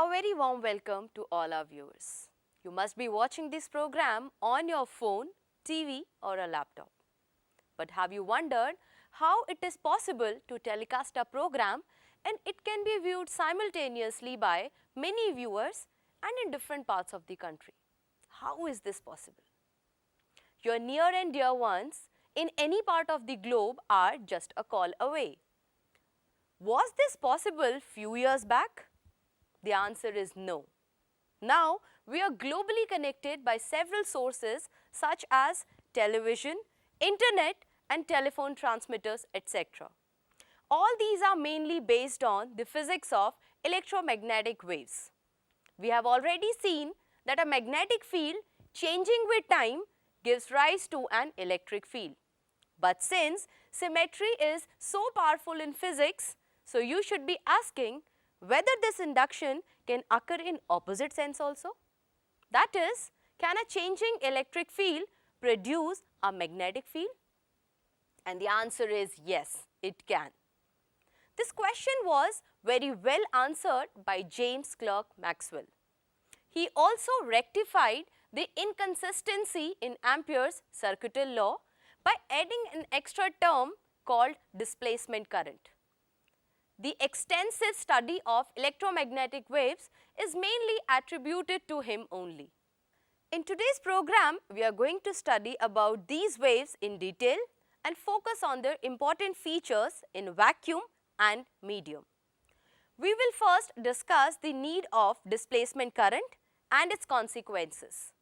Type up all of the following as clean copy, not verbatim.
A very warm welcome to all our viewers. You must be watching this program on your phone, TV or a laptop. But have you wondered how it is possible to telecast a program and it can be viewed simultaneously by many viewers and in different parts of the country? How is this possible? Your near and dear ones in any part of the globe are just a call away. Was this possible few years back? The answer is no. Now, we are globally connected by several sources such as television, internet and telephone transmitters, etc. All these are mainly based on the physics of electromagnetic waves. We have already seen that a magnetic field changing with time gives rise to an electric field. But since symmetry is so powerful in physics, so you should be asking whether this induction can occur in opposite sense also. That is, can a changing electric field produce a magnetic field? And the answer is yes, it can. This question was very well answered by James Clerk Maxwell. He also rectified the inconsistency in Ampere's circuital law by adding an extra term called displacement current. The extensive study of electromagnetic waves is mainly attributed to him only. In today's program, we are going to study about these waves in detail and focus on their important features in vacuum and medium. We will first discuss the need of displacement current and its consequences.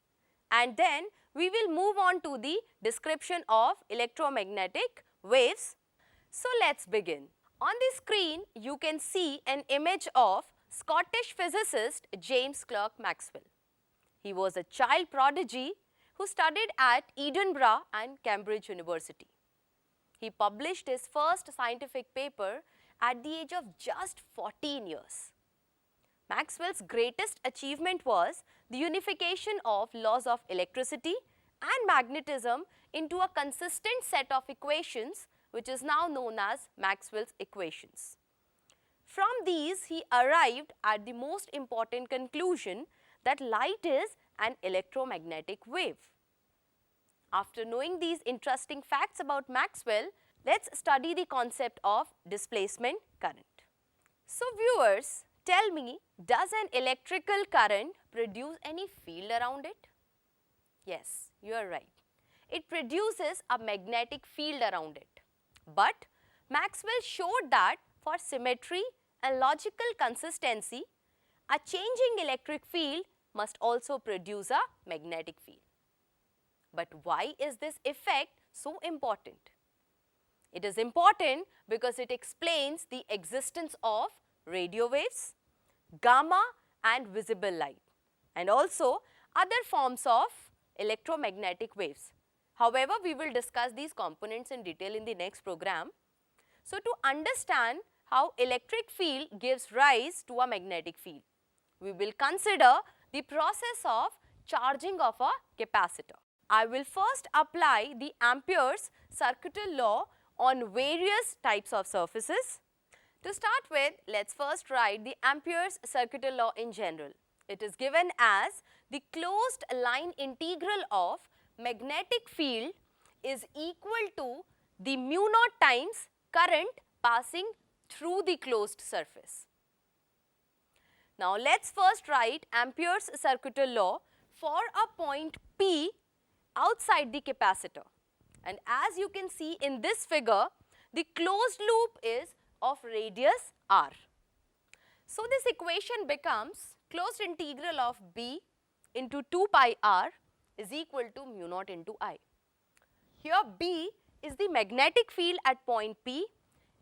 And then we will move on to the description of electromagnetic waves. So let's begin. On the screen, you can see an image of Scottish physicist James Clerk Maxwell. He was a child prodigy who studied at Edinburgh and Cambridge University. He published his first scientific paper at the age of just 14 years. Maxwell's greatest achievement was the unification of laws of electricity and magnetism into a consistent set of equations, which is now known as Maxwell's equations. From these, he arrived at the most important conclusion that light is an electromagnetic wave. After knowing these interesting facts about Maxwell, let's study the concept of displacement current. So viewers, tell me, does an electrical current produce any field around it? Yes, you are right. It produces a magnetic field around it. But Maxwell showed that for symmetry and logical consistency, a changing electric field must also produce a magnetic field. But why is this effect so important? It is important because it explains the existence of radio waves, gamma and visible light, and also other forms of electromagnetic waves. However, we will discuss these components in detail in the next program. So, to understand how electric field gives rise to a magnetic field, we will consider the process of charging of a capacitor. I will first apply the Ampere's circuital law on various types of surfaces. To start with, let's first write the Ampere's circuital law in general. It is given as the closed line integral of magnetic field is equal to the mu naught times current passing through the closed surface. Now, let's first write Ampere's circuital law for a point P outside the capacitor. And as you can see in this figure, the closed loop is of radius r. So, this equation becomes closed integral of B into 2 pi r is equal to mu naught into I. Here B is the magnetic field at point P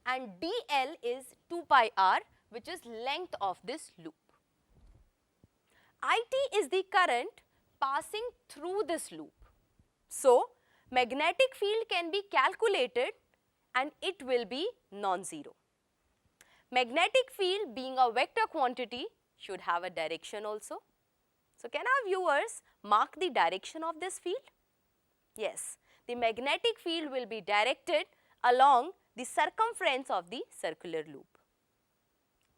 and dl is 2 pi r, which is length of this loop. IT is the current passing through this loop. So, magnetic field can be calculated and it will be non-zero. Magnetic field being a vector quantity should have a direction also. So, can our viewers mark the direction of this field? Yes, the magnetic field will be directed along the circumference of the circular loop.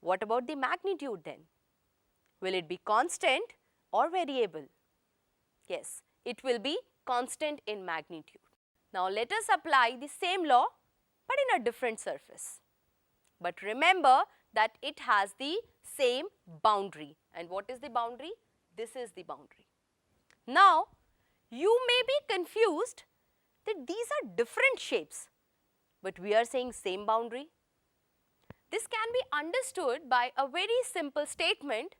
What about the magnitude then? Will it be constant or variable? Yes, it will be constant in magnitude. Now let us apply the same law but in a different surface. But remember that it has the same boundary. And what is the boundary? This is the boundary. Now, you may be confused that these are different shapes, but we are saying same boundary. This can be understood by a very simple statement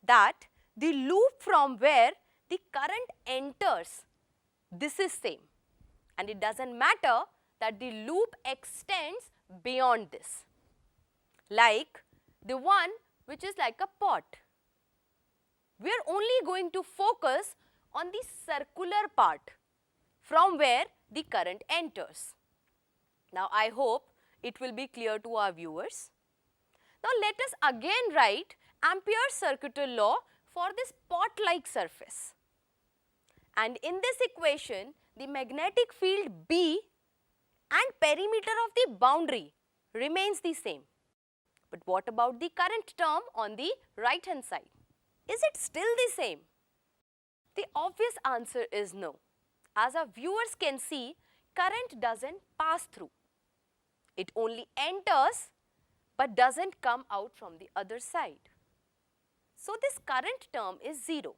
that the loop from where the current enters, this is same. And it doesn't matter that the loop extends beyond this. Like the one which is like a pot. We are only going to focus on the circular part from where the current enters. Now, I hope it will be clear to our viewers. Now, let us again write Ampere's circuital law for this pot-like surface. And in this equation, the magnetic field B and perimeter of the boundary remains the same. But what about the current term on the right hand side? Is it still the same? The obvious answer is no. As our viewers can see, current doesn't pass through. It only enters but doesn't come out from the other side. So this current term is 0.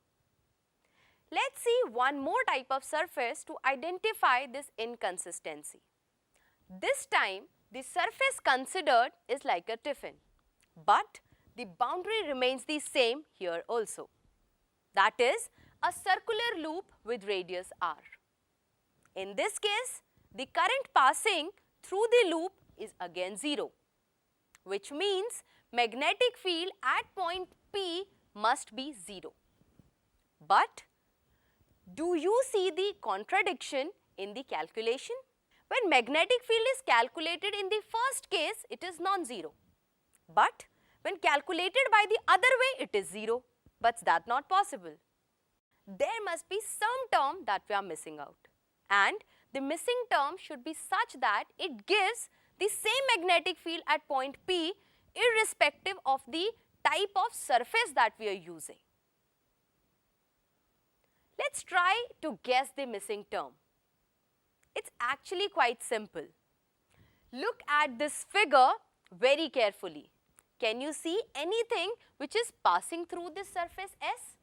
Let's see one more type of surface to identify this inconsistency. This time the surface considered is like a tiffin, but the boundary remains the same here also. That is a circular loop with radius r. In this case, the current passing through the loop is again 0, which means magnetic field at point P must be 0. But do you see the contradiction in the calculation? When magnetic field is calculated in the first case, it is non-zero. But when calculated by the other way, it is 0. But that's not possible. There must be some term that we are missing out. And the missing term should be such that it gives the same magnetic field at point P irrespective of the type of surface that we are using. Let's try to guess the missing term. It's actually quite simple. Look at this figure very carefully. Can you see anything which is passing through this surface S?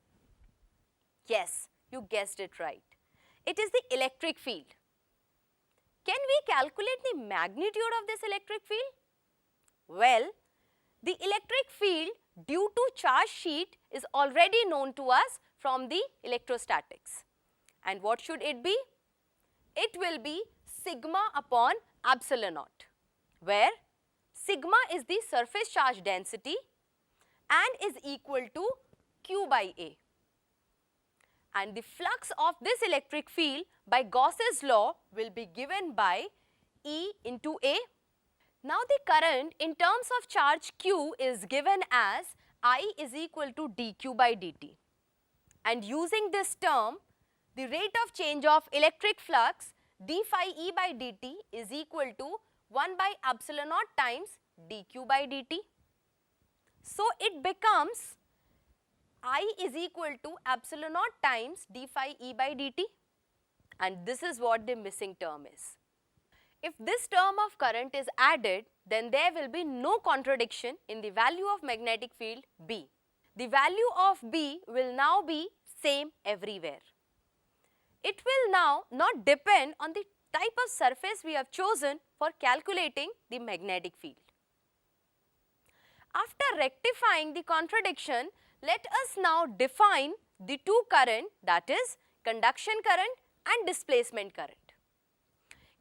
Yes, you guessed it right. It is the electric field. Can we calculate the magnitude of this electric field? Well, the electric field due to charge sheet is already known to us from the electrostatics. And what should it be? It will be sigma upon epsilon naught, where sigma is the surface charge density and is equal to Q by A. And the flux of this electric field by Gauss's law will be given by E into A. Now the current in terms of charge Q is given as I is equal to dQ by dt. And using this term, the rate of change of electric flux d phi E by dt is equal to 1 by epsilon naught times dQ by dt. So it becomes I is equal to epsilon naught times d phi E by dt, and this is what the missing term is. If this term of current is added, then there will be no contradiction in the value of magnetic field B. The value of B will now be same everywhere. It will now not depend on the type of surface we have chosen for calculating the magnetic field. After rectifying the contradiction, let us now define the two current, that is conduction current and displacement current.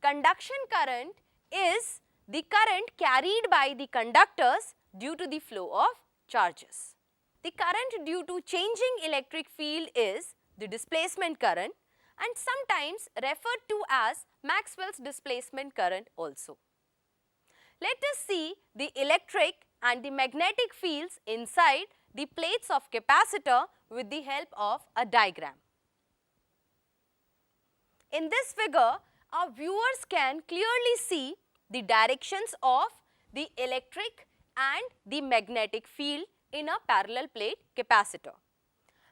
Conduction current is the current carried by the conductors due to the flow of charges. The current due to changing electric field is the displacement current and sometimes referred to as Maxwell's displacement current also. Let us see the electric and the magnetic fields inside the plates of capacitor with the help of a diagram. In this figure, our viewers can clearly see the directions of the electric and the magnetic field in a parallel plate capacitor.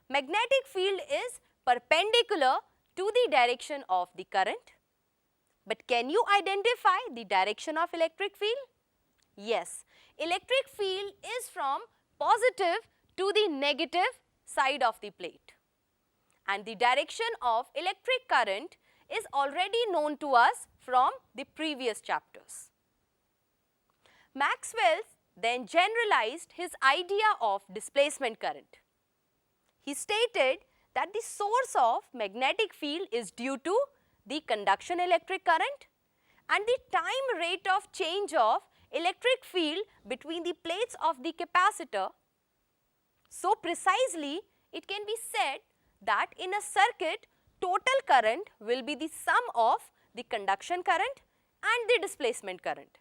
Magnetic field is perpendicular to the direction of the current. But can you identify the direction of electric field? Yes, electric field is from positive to the negative side of the plate. And the direction of electric current is already known to us from the previous chapters. Maxwell then generalized his idea of displacement current. He stated that the source of magnetic field is due to the conduction electric current and the time rate of change of electric field between the plates of the capacitor. So precisely, it can be said that in a circuit, total current will be the sum of the conduction current and the displacement current,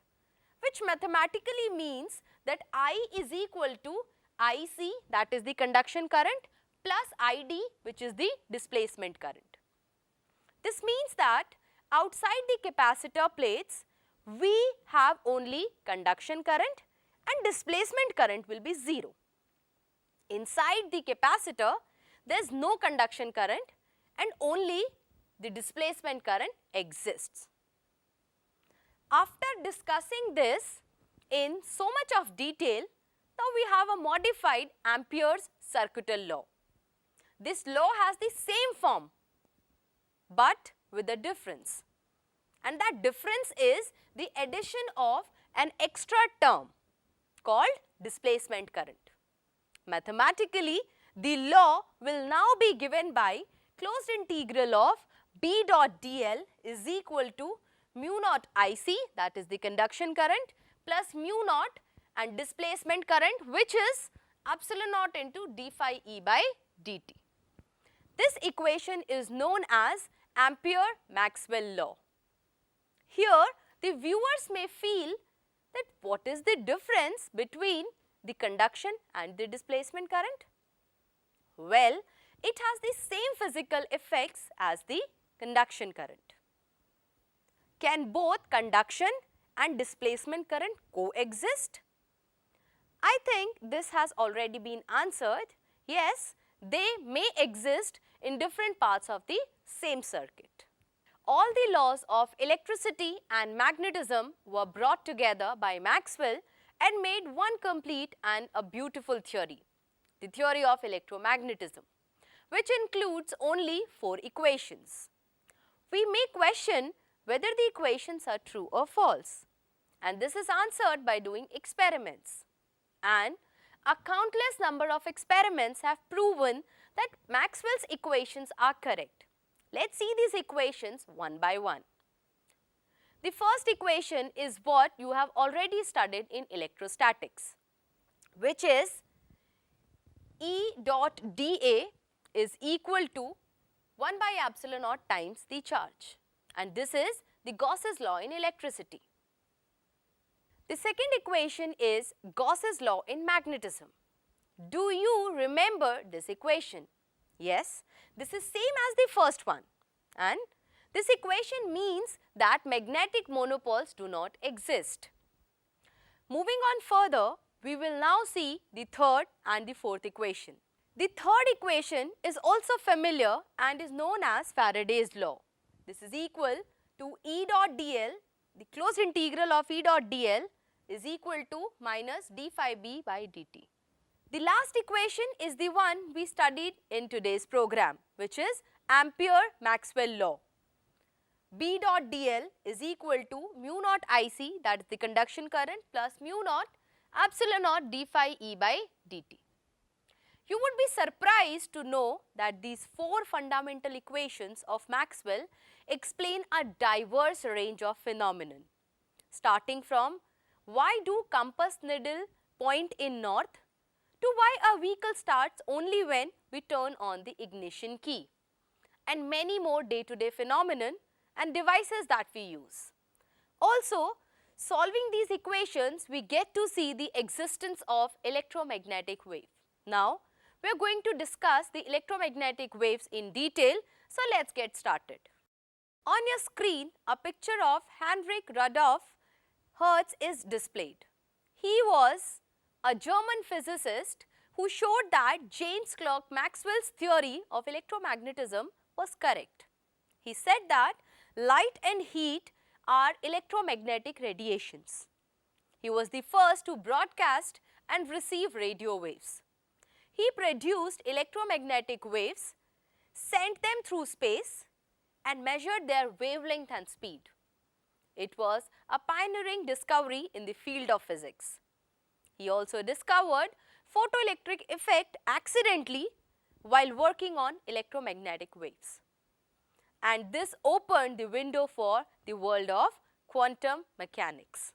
which mathematically means that I is equal to IC, that is the conduction current, plus ID, which is the displacement current. This means that outside the capacitor plates, we have only conduction current and displacement current will be 0. Inside the capacitor, there is no conduction current and only the displacement current exists. After discussing this in so much of detail, now we have a modified Ampere's circuital law. This law has the same form but with a difference, and that difference is the addition of an extra term called displacement current. Mathematically, the law will now be given by closed integral of B dot dl is equal to mu naught IC, that is the conduction current, plus mu naught and displacement current, which is epsilon naught into d phi E by dt. This equation is known as Ampere-Maxwell law. Here, the viewers may feel that what is the difference between the conduction and the displacement current? Well, it has the same physical effects as the conduction current. Can both conduction and displacement current coexist? I think this has already been answered. Yes, they may exist in different parts of the same circuit. All the laws of electricity and magnetism were brought together by Maxwell and made one complete and a beautiful theory, the theory of electromagnetism, which includes only 4 equations. We may question whether the equations are true or false, and this is answered by doing experiments. And a countless number of experiments have proven that Maxwell's equations are correct. Let's see these equations one by one. The first equation is what you have already studied in electrostatics, which is E dot dA is equal to 1 by epsilon naught times the charge, and this is the Gauss's law in electricity. The second equation is Gauss's law in magnetism. Do you remember this equation? Yes, this is same as the first one, and this equation means that magnetic monopoles do not exist. Moving on further, we will now see the third and the fourth equation. The third equation is also familiar and is known as Faraday's law. This is equal to E dot dl, the closed integral of E dot dl is equal to minus d phi b by dt. The last equation is the one we studied in today's program, which is Ampere-Maxwell law. B dot dl is equal to mu naught IC, that is the conduction current, plus mu naught epsilon naught d phi E by dt. You would be surprised to know that these 4 fundamental equations of Maxwell explain a diverse range of phenomenon, starting from why do compass needle point in north to why a vehicle starts only when we turn on the ignition key, and many more day-to-day phenomenon and devices that we use. Also, solving these equations, we get to see the existence of electromagnetic wave. Now, we are going to discuss the electromagnetic waves in detail, so let's get started. On your screen, a picture of Heinrich Rudolf Hertz is displayed. He was a German physicist who showed that James Clerk Maxwell's theory of electromagnetism was correct. He said that light and heat are electromagnetic radiations. He was the first to broadcast and receive radio waves. He produced electromagnetic waves, sent them through space, and measured their wavelength and speed. It was a pioneering discovery in the field of physics. He also discovered photoelectric effect accidentally while working on electromagnetic waves. And this opened the window for the world of quantum mechanics.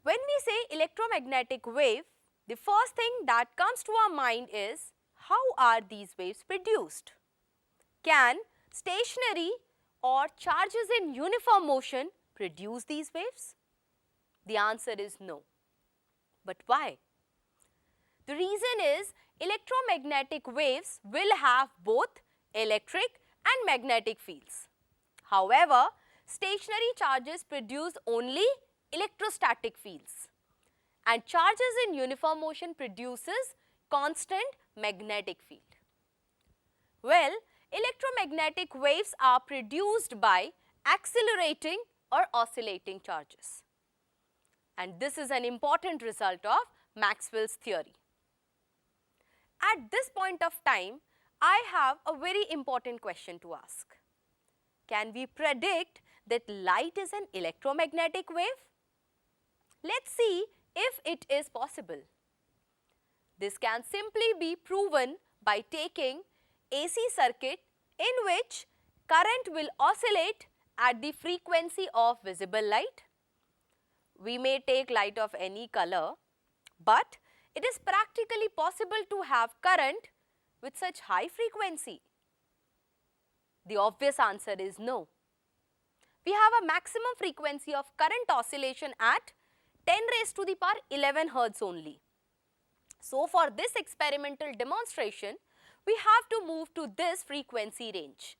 When we say electromagnetic wave, the first thing that comes to our mind is, how are these waves produced? Can stationary or charges in uniform motion produce these waves? The answer is no. But why? The reason is electromagnetic waves will have both electric and magnetic fields. However, stationary charges produce only electrostatic fields, and charges in uniform motion produces constant magnetic field. Well, electromagnetic waves are produced by accelerating or oscillating charges. And this is an important result of Maxwell's theory. At this point of time, I have a very important question to ask. Can we predict that light is an electromagnetic wave? Let's see if it is possible. This can simply be proven by taking AC circuit in which current will oscillate at the frequency of visible light. We may take light of any color, but it is practically possible to have current with such high frequency. The obvious answer is no. We have a maximum frequency of current oscillation at 10 raised to the power 11 Hz only. So, for this experimental demonstration, we have to move to this frequency range.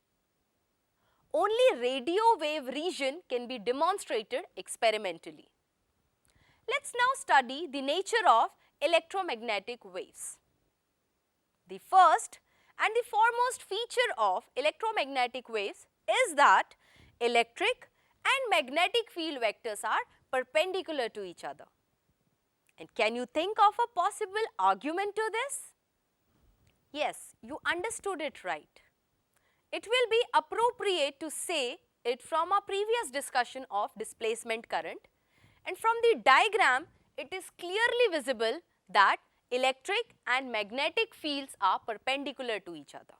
Only radio wave region can be demonstrated experimentally. Let's now study the nature of electromagnetic waves. The first and the foremost feature of electromagnetic waves is that electric and magnetic field vectors are perpendicular to each other. And can you think of a possible argument to this? Yes, you understood it right. It will be appropriate to say it from our previous discussion of displacement current, and from the diagram it is clearly visible that electric and magnetic fields are perpendicular to each other.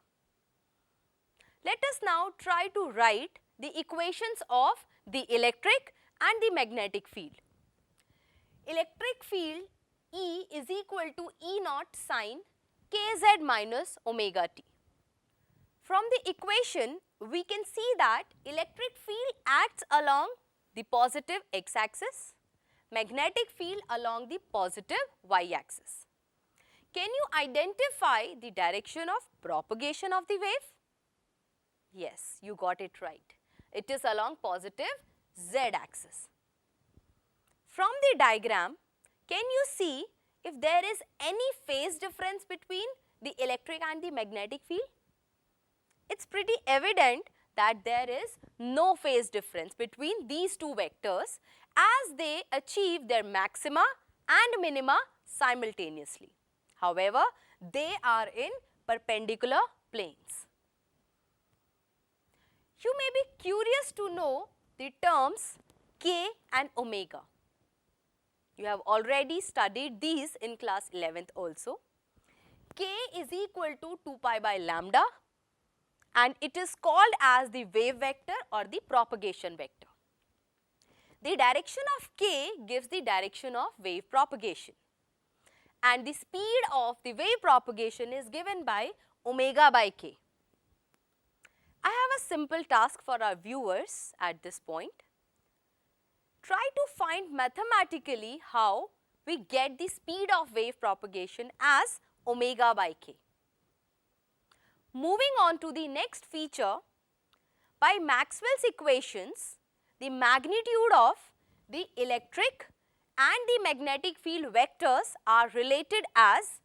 Let us now try to write the equations of the electric and the magnetic field. Electric field E is equal to E naught sine kz minus omega t. From the equation, we can see that electric field acts along the positive x-axis, magnetic field along the positive y-axis. Can you identify the direction of propagation of the wave? Yes, you got it right. It is along positive z-axis. From the diagram, can you see if there is any phase difference between the electric and the magnetic field? It's pretty evident that there is no phase difference between these two vectors as they achieve their maxima and minima simultaneously. However, they are in perpendicular planes. You may be curious to know the terms K and omega. You have already studied these in class 11th also. K is equal to 2 pi by lambda, and it is called as the wave vector or the propagation vector. The direction of K gives the direction of wave propagation, and the speed of the wave propagation is given by omega by K. I have a simple task for our viewers at this point. Try to find mathematically how we get the speed of wave propagation as omega by K. Moving on to the next feature, by Maxwell's equations, the magnitude of the electric and the magnetic field vectors are related as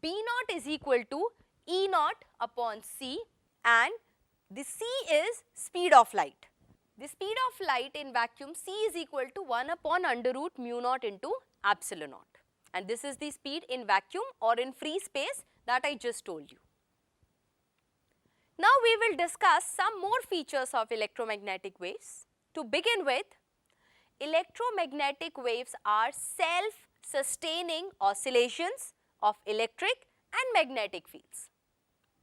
B naught is equal to E naught upon c, and the c is speed of light. The speed of light in vacuum c is equal to 1 upon under root mu naught into epsilon naught, and this is the speed in vacuum or in free space that I just told you. Now we will discuss some more features of electromagnetic waves. To begin with, electromagnetic waves are self-sustaining oscillations of electric and magnetic fields.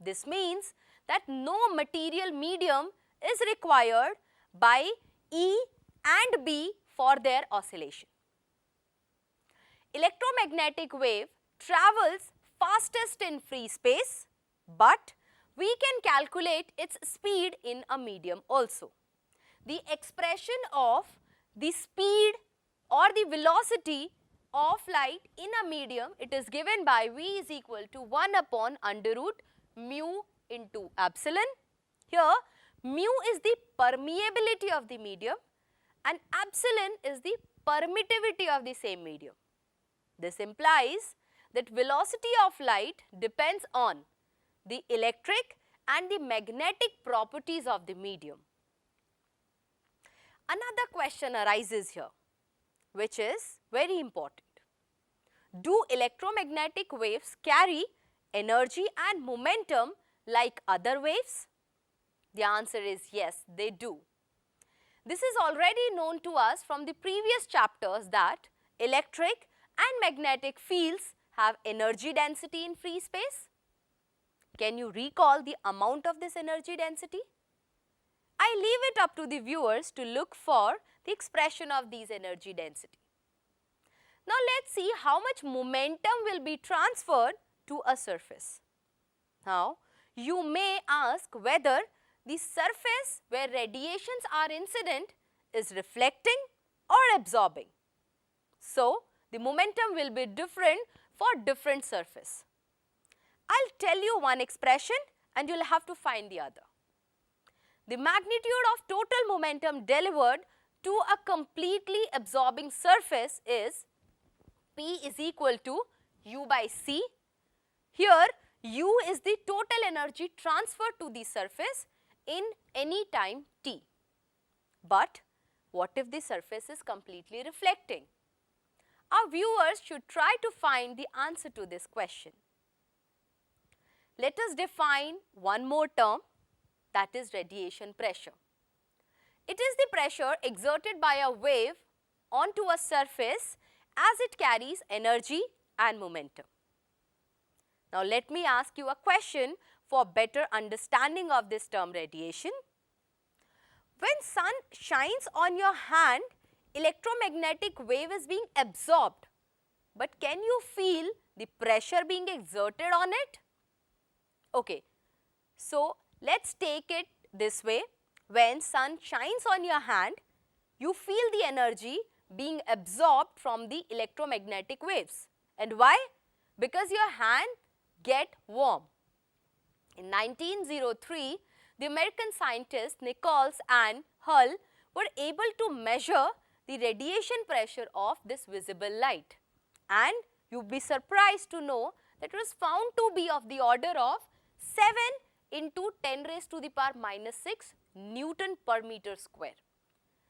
This means that no material medium is required by E and B for their oscillation. Electromagnetic wave travels fastest in free space, but we can calculate its speed in a medium also. The expression of the speed or the velocity of light in a medium, it is given by V is equal to 1 upon under root mu into epsilon. Here mu is the permeability of the medium and epsilon is the permittivity of the same medium. This implies that velocity of light depends on the electric and the magnetic properties of the medium. Another question arises here, which is very important. Do electromagnetic waves carry energy and momentum like other waves? The answer is yes, they do. This is already known to us from the previous chapters that electric and magnetic fields have energy density in free space. Can you recall the amount of this energy density? I leave it up to the viewers to look for the expression of these energy density. Now let's see how much momentum will be transferred to a surface. Now you may ask whether the surface where radiations are incident is reflecting or absorbing. So the momentum will be different for different surface. I'll tell you one expression and you'll have to find the other. The magnitude of total momentum delivered to a completely absorbing surface is P is equal to U by C. Here U is the total energy transferred to the surface in any time t. But what if the surface is completely reflecting? Our viewers should try to find the answer to this question. Let us define one more term, that is radiation pressure. It is the pressure exerted by a wave onto a surface as it carries energy and momentum. Now let me ask you a question for better understanding of this term radiation. When sun shines on your hand, electromagnetic wave is being absorbed, but can you feel the pressure being exerted on it? Okay, so let's take it this way. When sun shines on your hand, you feel the energy being absorbed from the electromagnetic waves. And why? Because your hand get warm. In 1903, the American scientists Nichols and Hull were able to measure the radiation pressure of this visible light. And you'll be surprised to know that it was found to be of the order of 7 into 10 raised to the power minus 6 Newton per meter square.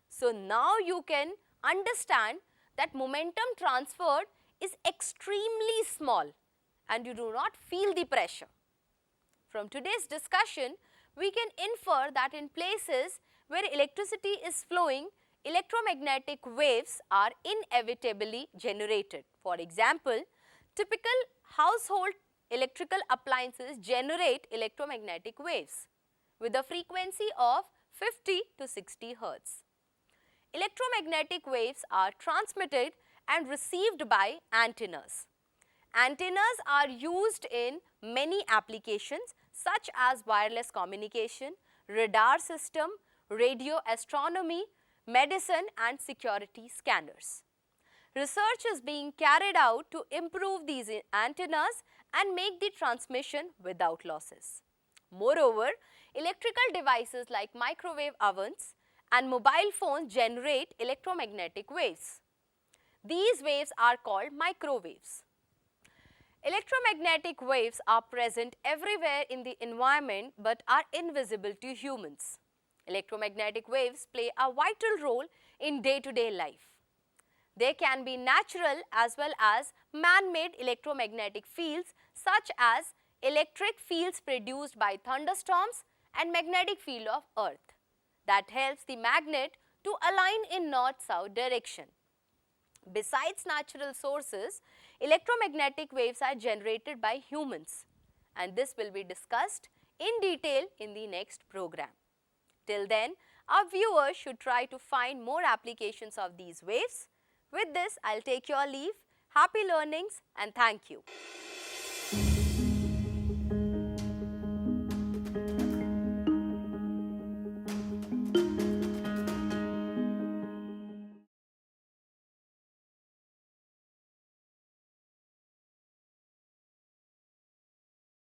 So now you can understand that momentum transferred is extremely small and you do not feel the pressure. From today's discussion, we can infer that in places where electricity is flowing, electromagnetic waves are inevitably generated. For example, typical household electrical appliances generate electromagnetic waves with a frequency of 50 to 60 Hz. Electromagnetic waves are transmitted and received by antennas. Antennas are used in many applications such as wireless communication, radar system, radio astronomy, medicine and security scanners. Research is being carried out to improve these antennas and make the transmission without losses. Moreover, electrical devices like microwave ovens and mobile phones generate electromagnetic waves. These waves are called microwaves. Electromagnetic waves are present everywhere in the environment but are invisible to humans. Electromagnetic waves play a vital role in day-to-day life. There can be natural as well as man-made electromagnetic fields such as electric fields produced by thunderstorms and magnetic field of Earth that helps the magnet to align in north-south direction. Besides natural sources, electromagnetic waves are generated by humans, and this will be discussed in detail in the next program. Till then, our viewers should try to find more applications of these waves. With this, I'll take your leave. Happy learnings and thank you.